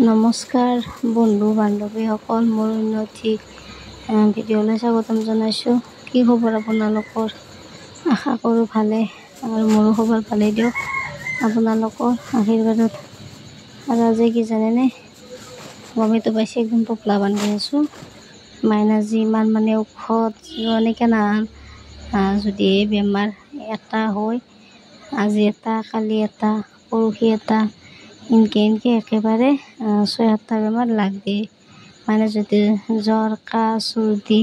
নমস্কাৰ বন্ধু বান্ধৱীসকল, মোৰ উন্নতি ভিডিঅ'লৈ স্বাগতম জনাইছোঁ। কি খবৰ আপোনালোকৰ? আশা কৰোঁ ভালে, আৰু মোৰো খবৰ ভালেই দিয়ক আপোনালোকৰ আশীৰ্বাদত। আৰু আজি কি জানেনে, গমেতো পাইছে একদম টোপলা বান্ধি আছোঁ। মাইনাৰ যি ইমান ঔষধ এনেকৈ নান যদি বেমাৰ এটা হয়, আজি এটা, কালি এটা, পৰহি এটা, ইনকে একেবাৰে ৬-৭টা বেমাৰ লাগ দিয়ে। মানে যদি জ্বৰ, কাহ, চৰ্দি,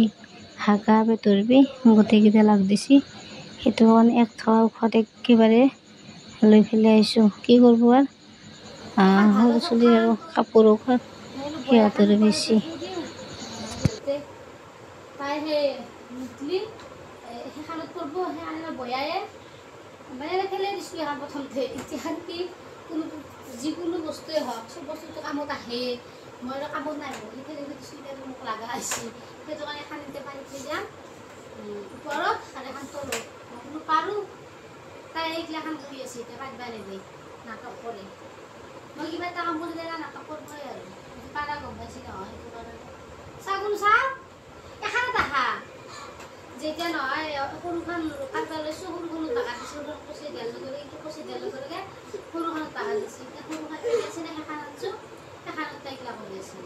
হাগা, পেটৰ বিষ গোটেইকেইটা লাগ দিছে। সেইটো কাৰণে এক থকা ঔষধ একেবাৰে লৈ পেলাই আহিছোঁ। কি কৰিব আৰু সৰু চলিৰ আৰু কাপোৰ ঔষধ সিহঁতৰ বেছি। তাই সেই মুতলি সেইখনত কৰিব, সেইখনত বয়াই মানে খেলাই দিছোঁ। এখন প্ৰথমতে এতিয়া কি কোনো যিকোনো বস্তুৱে হওক, চব বস্তুটো কামত আহে। মই আৰু কামত নাহিব খেলি দিছোঁ, এতিয়া মোক লগা হৈছে। সেইটো কাৰণে এখন এতিয়া পানী থৈ যাম ওপৰত আৰু এখন তলত। মই কোনো পাৰোঁ, তাই এইগিলাখন কৰি আছে এতিয়া পাতিবা নেদে, নাটক কৰে। মই কিবা এটা কাম কৰিলে নাটক কৰিবই আৰু পাৰা গম পাইছে নহয়। সেইটো কাৰণে চাগুন চাওঁ এখনত আহা যেতিয়া নহয় সৰুখন কাটবা লৈছোঁ, সৰুখনত বাগা দিছোঁ, কচি দিয়াৰ লগে লগে এইটো কচি দিয়াৰ লগে লগে সৰুখনত বাগা দিছোঁ। এতিয়া সৰুখন আছে নে সেইখন আনছোঁ, সেইখনত তাইগিলা কৰি আছে।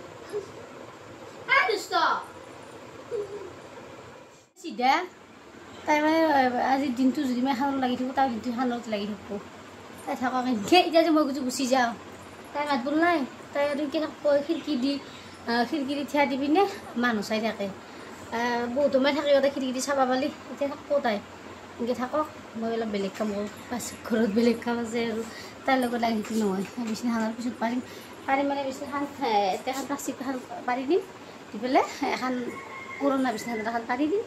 দুষ্ট চিধা তাই মানে আজিৰ দিনটো যদি মই খানত লাগি থাকোঁ, তাই দিনটো খানত লাগি থাকোঁ। তাই থাকাকে এতিয়া যে মই গুচি যাওঁ, তাই মাত বোল নাই। তাই আৰু কি থাকব, খিৰিকী দি থিয়া দি পিনে মানুহ চাই থাকে। বহুত সময় থাকি তাই খিৰিকী দি চাব পালি। এতিয়া থাকব তাই এনেকৈ থাকক, মই অলপ বেলেগ কাম কৰোঁ। ঘৰত বেলেগ কাম আছে আৰু তাইৰ লগত লাগি থাকি নহয়। বিছনাখনৰ পিছত পাৰিম মানে বিছনাখন এখন প্লাষ্টিক এখন পাৰি দিম, দি পেলাই এখন পুৰণা বিছনা এখন পাৰি দিম,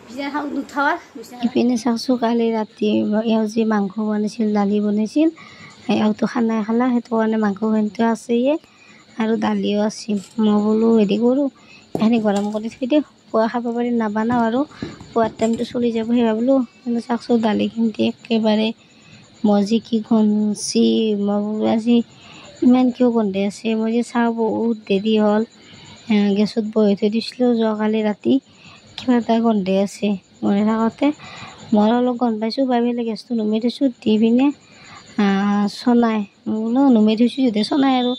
বিছনাখন নুঠাৱাৰ ইপিনে চাওঁচোন। কালি ৰাতি এওঁ যি মাংস বনাইছিল, দালি বনাইছিল, এওঁতো খানাই খালা। সেইটো কাৰণে মাংসখিনিতো আছেই আৰু দালিও আছিল। মই বোলো হেৰি কৰোঁ, এইখিনি গৰম কৰি থৈ দিওঁ, পুৱা খাব পাৰি, নাবানাওঁ আৰু পুৱাৰ টাইমটো চলি যাব সেই ভাবিলোঁ। কিন্তু চাওকচোন দালিখিনি একেবাৰে মই যি কি গন্ধছি। মই বোলো আজি ইমান কিয় গন্ধাই আছে। মই যে চাওঁ বহুত দেৰি হ'ল, গেছত বহি থৈ দিছিলোঁ যোৱাকালি ৰাতি, কিবা এটা গন্ধাই আছে। মই থাকোঁতে মই অলপ গম পাইছোঁ, পাই পেলাই গেছটো নুমাই থৈছোঁ, দি পিনে চনাই মই বোলো নুমাই থৈছোঁ যদি চনাই আৰু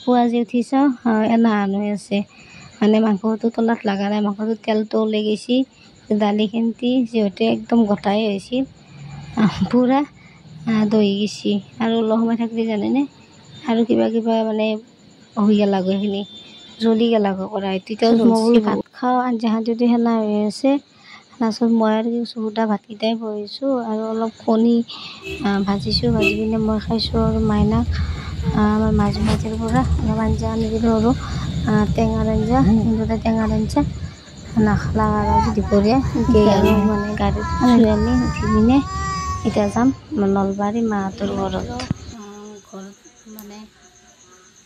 পুৱা যি উঠি চাওঁ এনাহান হৈ আছে। মানে মাংসটো তলত লগা নাই, মাংসটো তেলটো ওলাই গৈছে। দালিখিনি যিহেতু একদম গোটাই হৈছিল, পূৰা দহি গৈছে। আৰু অলপ সময় থাকিলে জানেনে আৰু কিবা মানে হৈ গেল লাগো, সেইখিনি জ্বলি গেল লাগো কৰা। তেতিয়া মই বোলো ভাত খাওঁ, আঞ্জাখন যদি সেনা হৈ আছে। তাৰপাছত মই আৰু সুদা ভাতকেইটাই বহিছোঁ আৰু অলপ কণী ভাজিছোঁ। ভাজি পিনে মই খাইছোঁ। আৰু মাইনাক আমাৰ মাছ ভাজিৰ পৰা অলপ আঞ্জা আনি দিলোঁ, আৰু টেঙাৰ আঞ্জা। কিন্তু তাই টেঙাৰ আঞ্জা নাখালা আৰু আজি দুপৰীয়া আৰু মানে গাড়ীত উঠি আমি উঠি পিনে এতিয়া যাম নলবাৰী মাহঁতৰ ঘৰত। মানে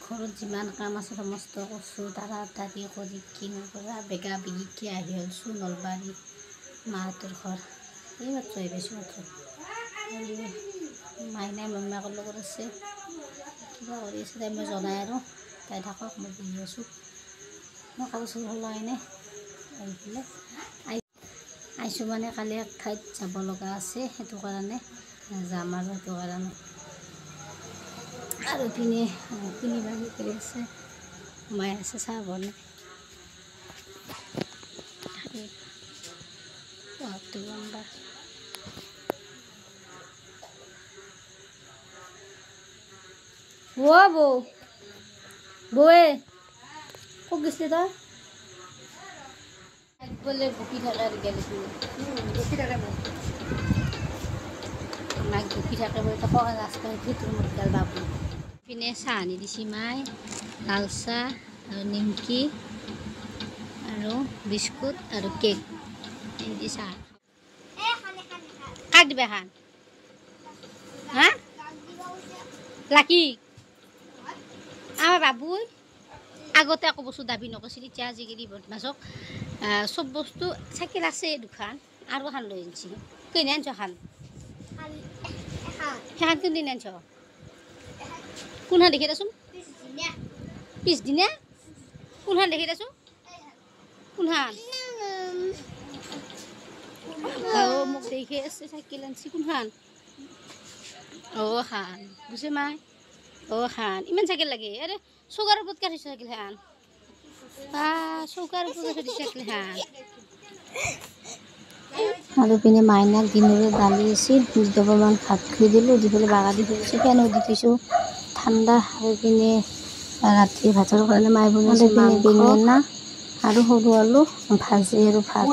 ঘৰত যিমান কাম আছে সমস্ত কৰছোঁ, তাড়াতাড়ি কৰি কিনো পৰা বেগা বেগিকৈ আহি হ'লছোঁ নলবাৰী মাহঁতৰ ঘৰ। এই মাত্ৰ আহি পাইছোঁ মাত্ৰ। মাইনাই মামাকৰ লগত আছে, কিবা কৰি আছে তাই মই জনাই আৰু তাই থাকক, মই বহি আছোঁ। মই কাগজ ওলাই নাই আহি পেলাই আহিছোঁ। মানে কালি এক ঠাইত যাব লগা আছে, সেইটো কাৰণে যাম আৰু সেইটো কাৰণে আৰু পিনে কিনিবা কৰি আছে, সোমাই আছে চাহ বনাই। বৌয়ে ক'ত গৈছিলি তই? বোলে বকি থাকে আৰু গেলি বকি থাকে, মাক বকি থাকে বোলে। তই কয় ৰাস্তা ভিতৰত মোৰডাল বাবু। পিনে চাহ আনি দিছে মাই, লাল চাহ আৰু নিমকি আৰু বিস্কুট আৰু কেক দি চাহ। কাক দিবা খান হা লাকি আমাৰ বাবুই আগতে একো বস্তু দাবী নকৰিছিল, এতিয়া আজিকালি বদমাছক চব বস্তু চাইকেল আছে দুখান আৰু এখন লৈ আনিছি। কেনে আনছ খান সেইখান কোনদিন আনছ? কোনখান দেখি দেচোন পিছদিনা কোনখান দেখি দেছো কোনখান মোক দেখি আছে চাইকেল আনছি কোনখান খান বুঝে মাই খান ইমান চাইকেল লাগে আরে চৌকাৰ ওপৰত কাটিছে চাইকেল খান চৌকাৰ ওপৰত কাটিছে চাইকেল খান আৰু পিনে মাইনাক দিনৰে দালি আছিল 2 মান ভাত খুই দিলোঁ দি পেলাই বাগা দি থৈছোঁ ফেনো দি থৈছোঁ ঠাণ্ডা আৰু পিনে ৰাতি ভাতৰ কাৰণে মায়ে বনাইছে পিনে বেঙেনা আৰু সৰু আলু ভাজি আৰু ভাত